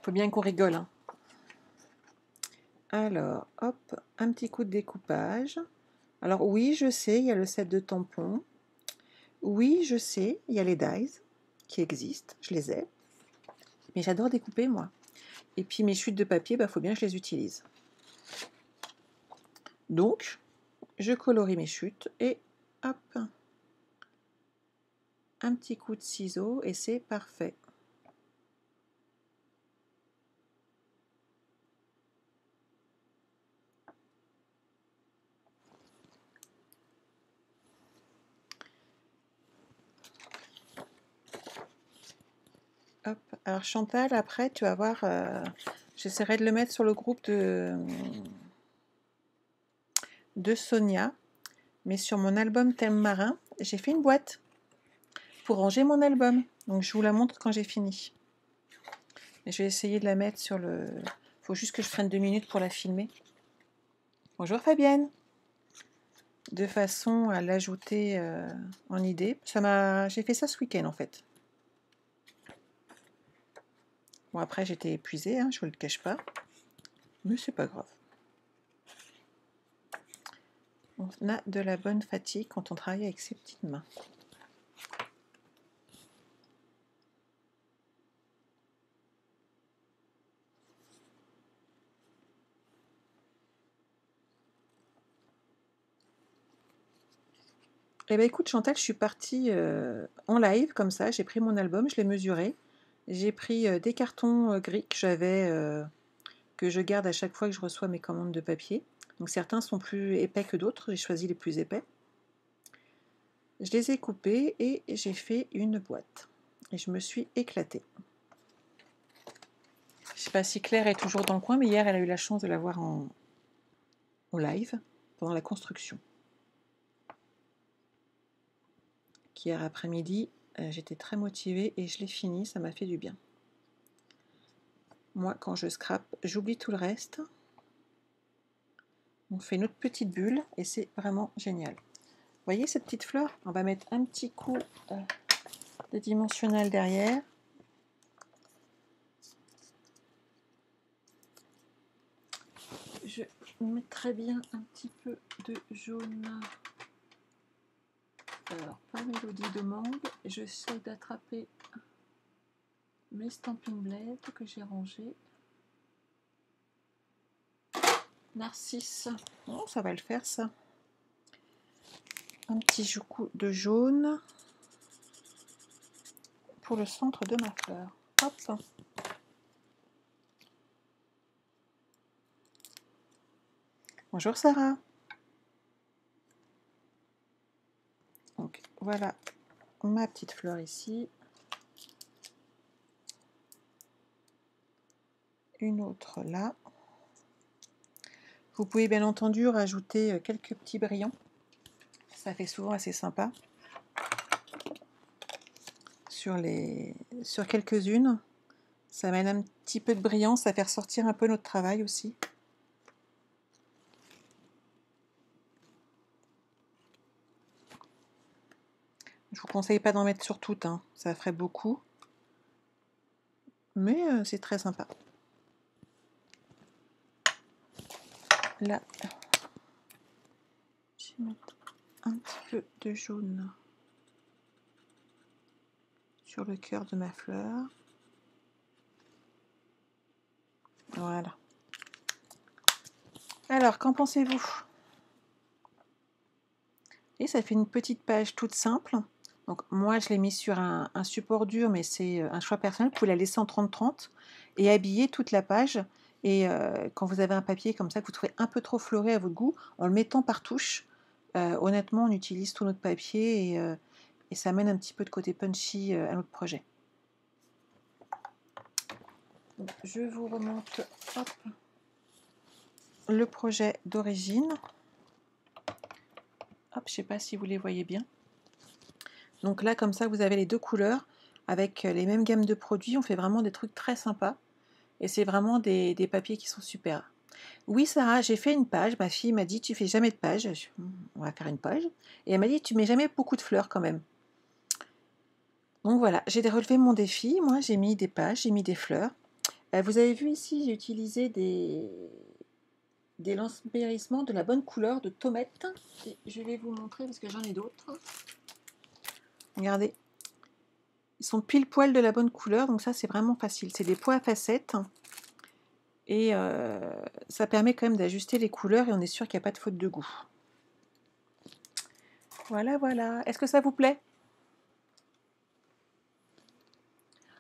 Faut bien qu'on rigole. Hein. Alors, hop, un petit coup de découpage. Alors oui, je sais, il y a le set de tampons. Oui, je sais, il y a les dies qui existent, je les ai. Mais j'adore découper, moi. Et puis mes chutes de papier, faut bien que je les utilise. Donc, je colorie mes chutes et hop, un petit coup de ciseau et c'est parfait. Hop. Alors Chantal, après, tu vas voir, j'essaierai de le mettre sur le groupe de Sonia. mais sur mon album thème marin, j'ai fait une boîte pour ranger mon album. Donc je vous la montre quand j'ai fini. Et je vais essayer de la mettre sur le... Faut juste que je prenne 2 minutes pour la filmer. Bonjour Fabienne. De façon à l'ajouter en idée. J'ai fait ça ce week-end en fait. Bon après j'étais épuisée, hein, je ne vous le cache pas. Mais c'est pas grave. On a de la bonne fatigue quand on travaille avec ses petites mains. Eh bien écoute Chantal, je suis partie en live comme ça, j'ai pris mon album, je l'ai mesuré. J'ai pris des cartons gris que j'avais, que je garde à chaque fois que je reçois mes commandes de papier. Donc certains sont plus épais que d'autres, j'ai choisi les plus épais. Je les ai coupés et j'ai fait une boîte. Et je me suis éclatée. Je ne sais pas si Claire est toujours dans le coin, mais hier elle a eu la chance de la voir en live pendant la construction. Hier après-midi, j'étais très motivée et je l'ai fini, ça m'a fait du bien. Moi, quand je scrape, j'oublie tout le reste. On fait notre petite bulle et c'est vraiment génial. Vous voyez cette petite fleur? On va mettre un petit coup de dimensionnel derrière. Je mettrai bien un petit peu de jaune. Alors, pas Mélodie de mangue. J'essaie d'attraper mes Stampin' Blade que j'ai rangés. Narcisse. Oh, ça va le faire ça. Un petit coup de jaune pour le centre de ma fleur. Hop. Bonjour Sarah. Donc voilà ma petite fleur ici. Une autre là. Vous pouvez bien entendu rajouter quelques petits brillants. Ça fait souvent assez sympa. Sur quelques-unes. Ça amène un petit peu de brillant, ça fait ressortir un peu notre travail aussi. Je vous conseille pas d'en mettre sur toutes, hein. Ça ferait beaucoup. Mais c'est très sympa. Là, je vais mettre un petit peu de jaune sur le cœur de ma fleur. Voilà. Alors, qu'en pensez-vous? Et ça fait une petite page toute simple. Donc moi, je l'ai mis sur un support dur, mais c'est un choix personnel. Vous pouvez la laisser en 30-30 et habiller toute la page. Et quand vous avez un papier comme ça que vous trouvez un peu trop fleuré à votre goût, en le mettant par touche, honnêtement, on utilise tout notre papier et ça amène un petit peu de côté punchy à notre projet. Donc, je vous remonte le projet d'origine. Hop, je ne sais pas si vous les voyez bien. Donc là, comme ça, vous avez les deux couleurs avec les mêmes gammes de produits. On fait vraiment des trucs très sympas. Et c'est vraiment des papiers qui sont super. Oui, Sarah, j'ai fait une page. Ma fille m'a dit, tu fais jamais de page. On va faire une page. Et elle m'a dit, tu mets jamais beaucoup de fleurs quand même. Donc voilà, j'ai relevé mon défi. Moi, j'ai mis des pages, j'ai mis des fleurs. Vous avez vu ici, j'ai utilisé des lampérissements de la bonne couleur de tomate. Et je vais vous montrer parce que j'en ai d'autres. Regardez. Ils sont pile poil de la bonne couleur, donc ça c'est vraiment facile. C'est des pots à facettes et ça permet quand même d'ajuster les couleurs et on est sûr qu'il n'y a pas de faute de goût. Voilà, voilà. Est-ce que ça vous plaît?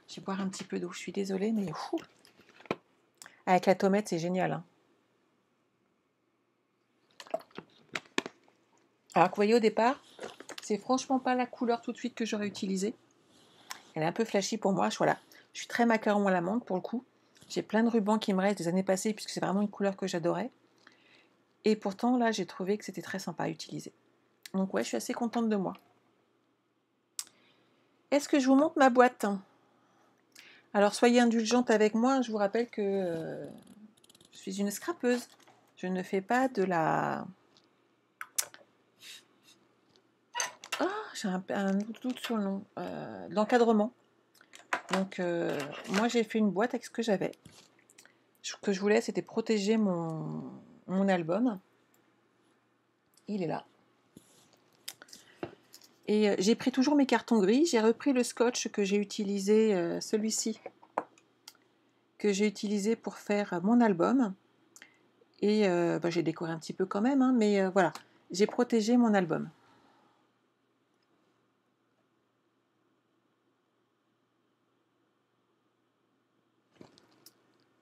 Je vais boire un petit peu d'eau, je suis désolée, mais avec la tomate c'est génial. Hein. Alors que vous voyez au départ, c'est franchement pas la couleur tout de suite que j'aurais utilisée. Elle est un peu flashy pour moi. Voilà. Je suis très macaron à la menthe pour le coup. J'ai plein de rubans qui me restent des années passées puisque c'est vraiment une couleur que j'adorais. Et pourtant là j'ai trouvé que c'était très sympa à utiliser. Donc ouais, je suis assez contente de moi. Est-ce que je vous montre ma boîte? Alors soyez indulgente avec moi, je vous rappelle que je suis une scrapeuse. Je ne fais pas de la... Ah, j'ai un doute sur le nom. De l'encadrement. Donc moi j'ai fait une boîte avec ce que j'avais. Ce que je voulais, c'était protéger mon album. Il est là. Et j'ai pris toujours mes cartons gris. J'ai repris le scotch que j'ai utilisé, celui-ci, que j'ai utilisé pour faire mon album. Et j'ai décoré un petit peu quand même, hein, mais voilà, j'ai protégé mon album.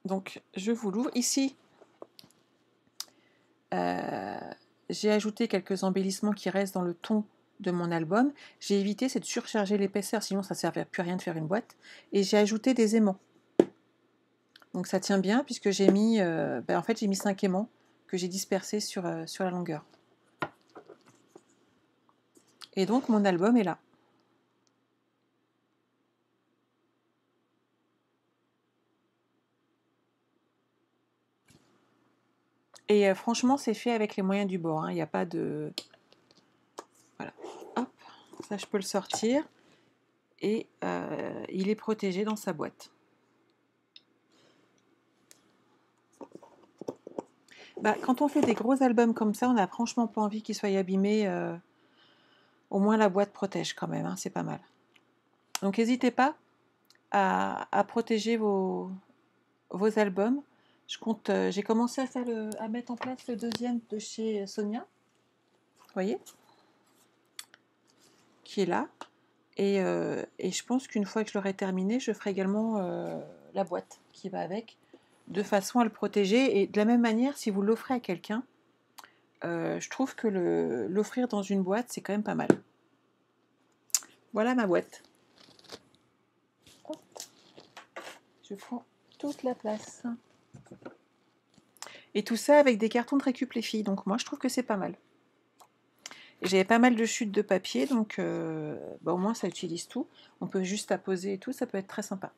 Donc je vous l'ouvre. Ici, j'ai ajouté quelques embellissements qui restent dans le ton de mon album. J'ai évité, c'est de surcharger l'épaisseur, sinon ça ne servait à plus rien de faire une boîte. Et j'ai ajouté des aimants. Donc ça tient bien puisque j'ai mis, en fait j'ai mis 5 aimants que j'ai dispersés sur la longueur. Et donc mon album est là. Et franchement c'est fait avec les moyens du bord, hein. Il n'y a pas de... Voilà, hop, ça je peux le sortir. Et il est protégé dans sa boîte. Quand on fait des gros albums comme ça, on n'a franchement pas envie qu'ils soient abîmés. Au moins la boîte protège quand même, hein, c'est pas mal. Donc n'hésitez pas à protéger vos albums. J'ai commencé à mettre en place le deuxième de chez Sonia, vous voyez, qui est là. Et je pense qu'une fois que je l'aurai terminé, je ferai également la boîte qui va avec, de façon à le protéger. Et de la même manière, si vous l'offrez à quelqu'un, je trouve que l'offrir dans une boîte, c'est quand même pas mal. Voilà ma boîte. Hop. Je prends toute la place. Et tout ça avec des cartons de récup les filles. Donc moi, je trouve que c'est pas mal. J'avais pas mal de chutes de papier, donc au moins ça utilise tout. On peut juste apposer et tout, ça peut être très sympa.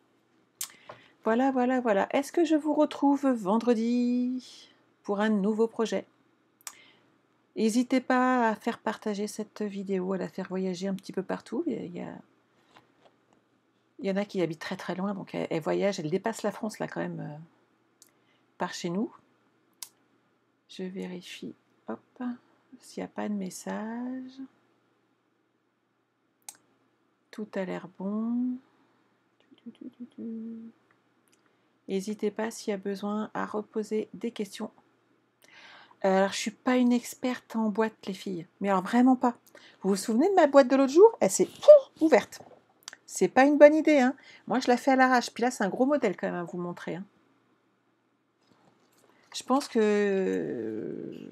Voilà, voilà, voilà. Est-ce que je vous retrouve vendredi pour un nouveau projet? N'hésitez pas à faire partager cette vidéo, à la faire voyager un petit peu partout. Il y en a qui habitent très très loin, donc elles voyagent, elles dépassent la France là quand même par chez nous. Je vérifie, hop, s'il n'y a pas de message. Tout a l'air bon. N'hésitez pas s'il y a besoin à reposer des questions. Alors, je ne suis pas une experte en boîte, les filles. Mais alors, vraiment pas. Vous vous souvenez de ma boîte de l'autre jour? Elle s'est ouverte. C'est pas une bonne idée, hein. Moi, je la fais à l'arrache. Puis là, c'est un gros modèle quand même à vous montrer, hein. Je pense que...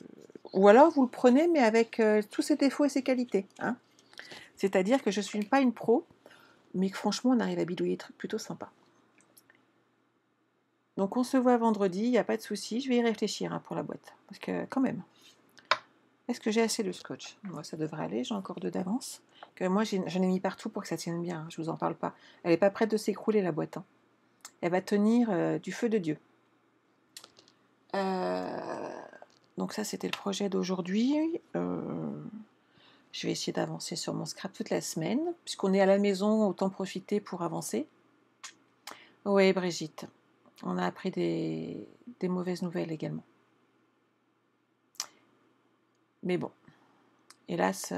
Ou alors, vous le prenez, mais avec tous ses défauts et ses qualités, hein. C'est-à-dire que je ne suis pas une pro, mais que franchement, on arrive à bidouiller des trucs plutôt sympas. Donc on se voit vendredi, il n'y a pas de souci, je vais y réfléchir, hein, pour la boîte. Parce que quand même, est-ce que j'ai assez de scotch? Moi, ça devrait aller, j'ai encore 2 d'avance. Moi, j'en ai mis partout pour que ça tienne bien, hein, je ne vous en parle pas. Elle n'est pas prête de s'écrouler, la boîte, hein. Elle va tenir du feu de Dieu. Donc ça, c'était le projet d'aujourd'hui. Je vais essayer d'avancer sur mon scrap toute la semaine. Puisqu'on est à la maison, autant profiter pour avancer. Oui, Brigitte. On a appris des mauvaises nouvelles également. Mais bon, hélas,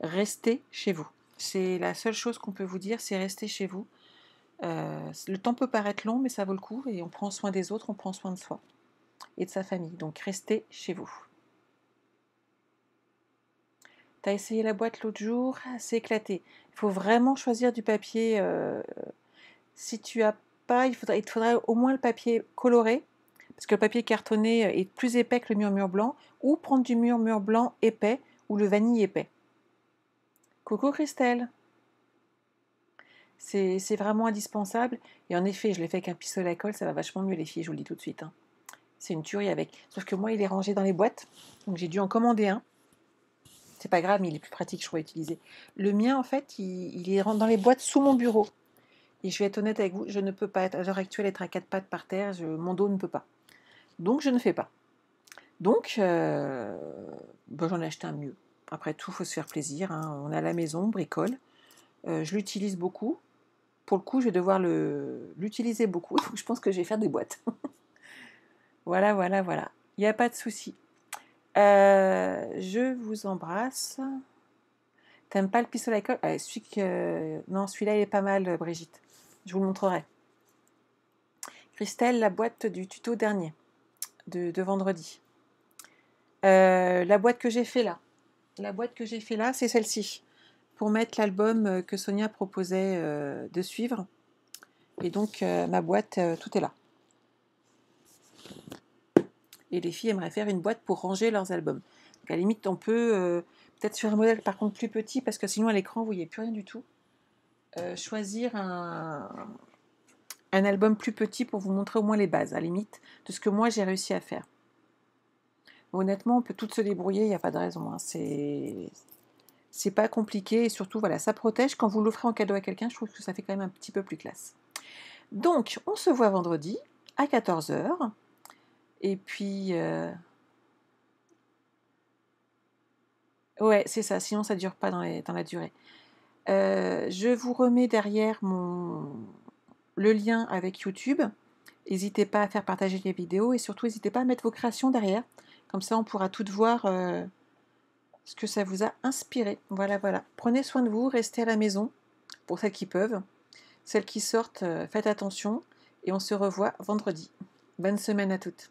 restez chez vous. C'est la seule chose qu'on peut vous dire, c'est rester chez vous. Le temps peut paraître long, mais ça vaut le coup. Et on prend soin des autres, on prend soin de soi et de sa famille. Donc restez chez vous. T'as essayé la boîte l'autre jour, c'est éclaté. Il faut vraiment choisir du papier. Si tu as pas, il te faudrait au moins le papier coloré, parce que le papier cartonné est plus épais que le murmure blanc, ou prendre du murmure blanc épais ou le vanille épais. Coucou Christelle. C'est vraiment indispensable. Et en effet, je l'ai fait avec un pistolet à colle, ça va vachement mieux les filles, je vous le dis tout de suite, hein. C'est une tuerie avec. Sauf que moi, il est rangé dans les boîtes, donc j'ai dû en commander un. C'est pas grave, mais il est plus pratique, je trouve, à utiliser. Le mien, en fait, il est dans les boîtes sous mon bureau. Et je vais être honnête avec vous, je ne peux pas, à l'heure actuelle, être à quatre pattes par terre, mon dos ne peut pas. Donc, je ne fais pas. Donc, j'en ai acheté un mieux. Après tout, il faut se faire plaisir, hein. On est à la maison, on bricole. Je l'utilise beaucoup. Pour le coup, je vais devoir l'utiliser beaucoup. Donc, je pense que je vais faire des boîtes. Voilà, voilà, voilà. Il n'y a pas de souci. Je vous embrasse. T'aimes pas le pistolet à colle? Non, celui-là, il est pas mal, Brigitte. Je vous le montrerai. Christelle, la boîte du tuto dernier, de vendredi. La boîte que j'ai fait là. La boîte que j'ai fait là, c'est celle-ci. Pour mettre l'album que Sonia proposait de suivre. Et donc, ma boîte, tout est là. Et les filles aimeraient faire une boîte pour ranger leurs albums. Donc, à la limite, on peut, peut-être sur un modèle par contre plus petit, parce que sinon à l'écran, vous ne voyez plus rien du tout, choisir un album plus petit pour vous montrer au moins les bases, à la limite, de ce que moi j'ai réussi à faire. Honnêtement, on peut toutes se débrouiller, il n'y a pas de raison. Hein. C'est pas compliqué, et surtout, voilà, ça protège. Quand vous l'offrez en cadeau à quelqu'un, je trouve que ça fait quand même un petit peu plus classe. Donc, on se voit vendredi à 14h. Et puis... ouais, c'est ça, sinon ça ne dure pas dans la durée. Je vous remets derrière le lien avec YouTube. N'hésitez pas à faire partager les vidéos et surtout n'hésitez pas à mettre vos créations derrière. Comme ça, on pourra toutes voir ce que ça vous a inspiré. Voilà, voilà. Prenez soin de vous, restez à la maison pour celles qui peuvent. Celles qui sortent, faites attention et on se revoit vendredi. Bonne semaine à toutes.